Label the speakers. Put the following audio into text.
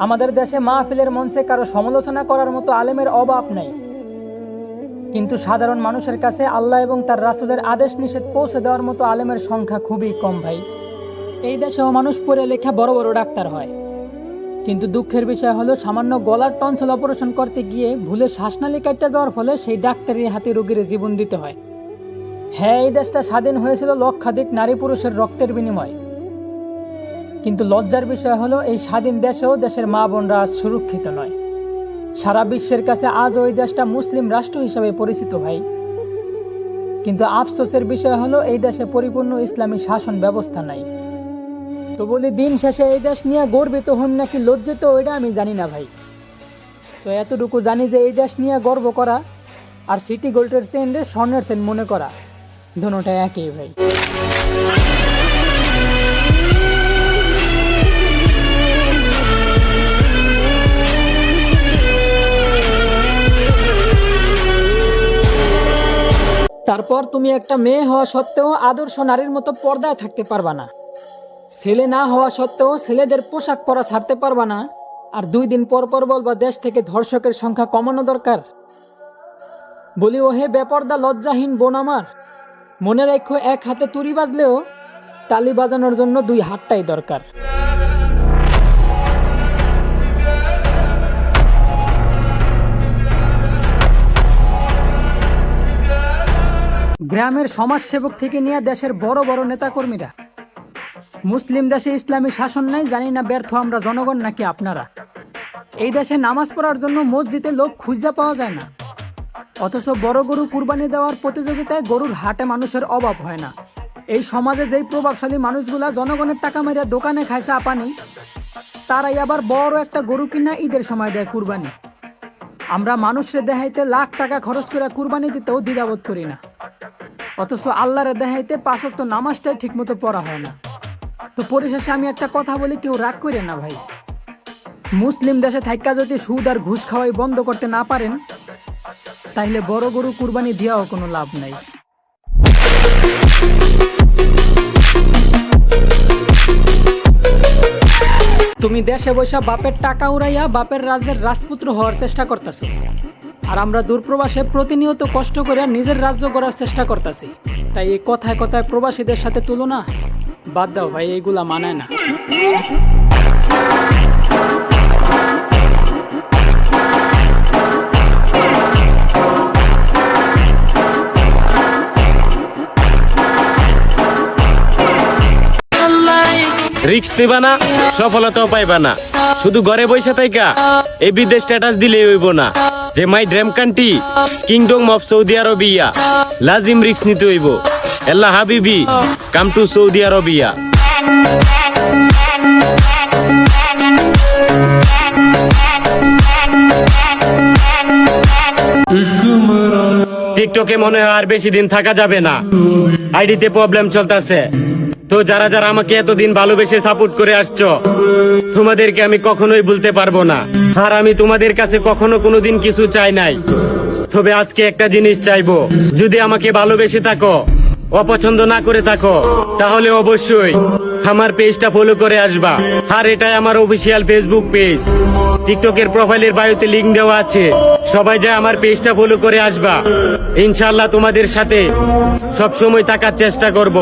Speaker 1: আমাদের দেশে মাহফিলের মঞ্চে কারো সমালোচনা করার মতো আলেমের অভাব নেই, কিন্তু সাধারণ মানুষের কাছে আল্লাহ এবং তার রাসূলের আদেশ নিষেধ পৌঁছে দেওয়ার মতো আলেমের সংখ্যা খুবই কম ভাই। এই দেশেও মানুষ পড়ে লেখা বড় বড় ডাক্তার হয়, কিন্তু দুঃখের বিষয় হলো সামান্য গলার টনসিল অপারেশন করতে গিয়ে ভুলে শ্বাসনালী কাটতে যাওয়ার ফলে সেই ডাক্তারের হাতে রোগীর জীবন দিতে হয়। হ্যাঁ, এই দেশটা স্বাধীন হয়েছিল লক্ষাধিক নারী পুরুষের রক্তের বিনিময়ে, কিন্তু লজ্জার বিষয় হলো এই স্বাধীন দেশেও দেশের মা বোনরা আজ সুরক্ষিত নয়। সারা বিশ্বের কাছে আজ ওই দেশটা মুসলিম রাষ্ট্র হিসাবে পরিচিত ভাই, কিন্তু আফসোসের বিষয় হলো এই দেশে পরিপূর্ণ ইসলামী শাসন ব্যবস্থা নাই। তো বলি, দিন শেষে এই দেশ নিয়ে গর্বিত হন নাকি লজ্জিত ওইটা আমি জানি না ভাই। তো এতটুকু জানি যে এই দেশ নিয়ে গর্ব করা আর সিটি গোল্ডের চেনরে স্বর্ণের চেন মনে করা দুটোটা একই ভাই। তারপর তুমি একটা মেয়ে হওয়া সত্ত্বেও আদর্শ নারীর মতো পর্দায় থাকতে পারবা না, ছেলে না হওয়া সত্ত্বেও ছেলেদের পোশাক পরা ছাড়তে পারবা না, আর 2 দিন পর পর বলবা দেশ থেকে ধর্ষকের সংখ্যা কমানো দরকার। বলি, ওহে বেপর্দা লজ্জাহীন বোন আমার, মনে রাখো এক হাতে তুড়ি বাজলেও তালি বাজানোর জন্য 2 হাতটাই দরকার। গ্রামের সমাজসেবক থেকে নিয়ে দেশের বড় বড় নেতাকর্মীরা, মুসলিম দেশে ইসলামী শাসন নাই জানি না ব্যর্থ আমরা জনগণ নাকি আপনারা। এই দেশে নামাজ পড়ার জন্য মসজিদে লোক খুঁজে পাওয়া যায় না, অথচ বড় গরু কুরবানি দেওয়ার প্রতিযোগিতায় গরুর হাটে মানুষের অভাব হয় না। এই সমাজে যেই প্রভাবশালী মানুষগুলা জনগণের টাকা মেরে দোকানে খাইছে আপানি, তারাই আবার বড় একটা গরু কিনা ঈদের সময় দেয় কুরবানি। আমরা মানুষের দেখাইতে লাখ টাকা খরচ করে কুরবানি দিতেও দ্বিধাবোধ করি না, অথচ আল্লাহরে দেখাইতে 5 ওয়াক্ত নামাজটাই ঠিকমতো পড়া হয় না। তো পরিশেষে আমি একটা কথা বলি, কেউ রাগ করে না ভাই। মুসলিম দেশে থাইকা যদি সুদ আর ঘুষ খাওয়াই বন্ধ করতে না পারেন, তাইলে বড় গরু কুরবানি দিয়াও কোনো লাভ নাই। তুমি দেশে বসে বাপের টাকা উড়াইয়া বাপের রাজ্যের রাজপুত্র হওয়ার চেষ্টা করতেছো, আর আমরা দূরপ্রবাসে প্রতিনিয়ত কষ্ট করে নিজের রাজ্য গড়ার চেষ্টা করতেছি। তাই এই কথায় কথায় প্রবাসীদের সাথে তুলনা বাদ দাও ভাই, এইগুলা মানায় না।
Speaker 2: রিস্ক দিবা না, সফলতাও পাইবা না। শুধু ঘরে বসে থাইকা এই বিদেশ স্ট্যাটাস দিলেই হইব না যে my dream country kingdom of Saudi Arabia. Lazim risk নিতে হইব। আল্লাহ হাবিবি কাম টু সৌদি আরবিয়া। টিকটকে মনে হয় আর বেশি দিন থাকা যাবে না, আইডিতে প্রবলেম চলতেছে। তো যারা যারা আমাকে এতদিন ভালোবেসে সাপোর্ট করে আসছো, তোমাদেরকে আমি কখনোই ভুলতে পারবো না। আর আমি তোমাদের কাছে কখনো কোনোদিন কিছু চাই নাই, তবে আজকে একটা জিনিস চাইবো। যদি আমাকে ভালোবেসে থাকো, অপছন্দ না করে থাকো, তাহলে অবশ্যই আমার পেজটা ফলো করে আসবা। আর এটাই আমার অফিসিয়াল ফেসবুক পেজ। টিকটকের প্রোফাইলের বায়োতে লিংক দেওয়া আছে, সবাই যায় আমার পেজটা ফলো করে আসবা। ইনশাআল্লাহ তোমাদের সাথে সব সময় থাকার চেষ্টা করব।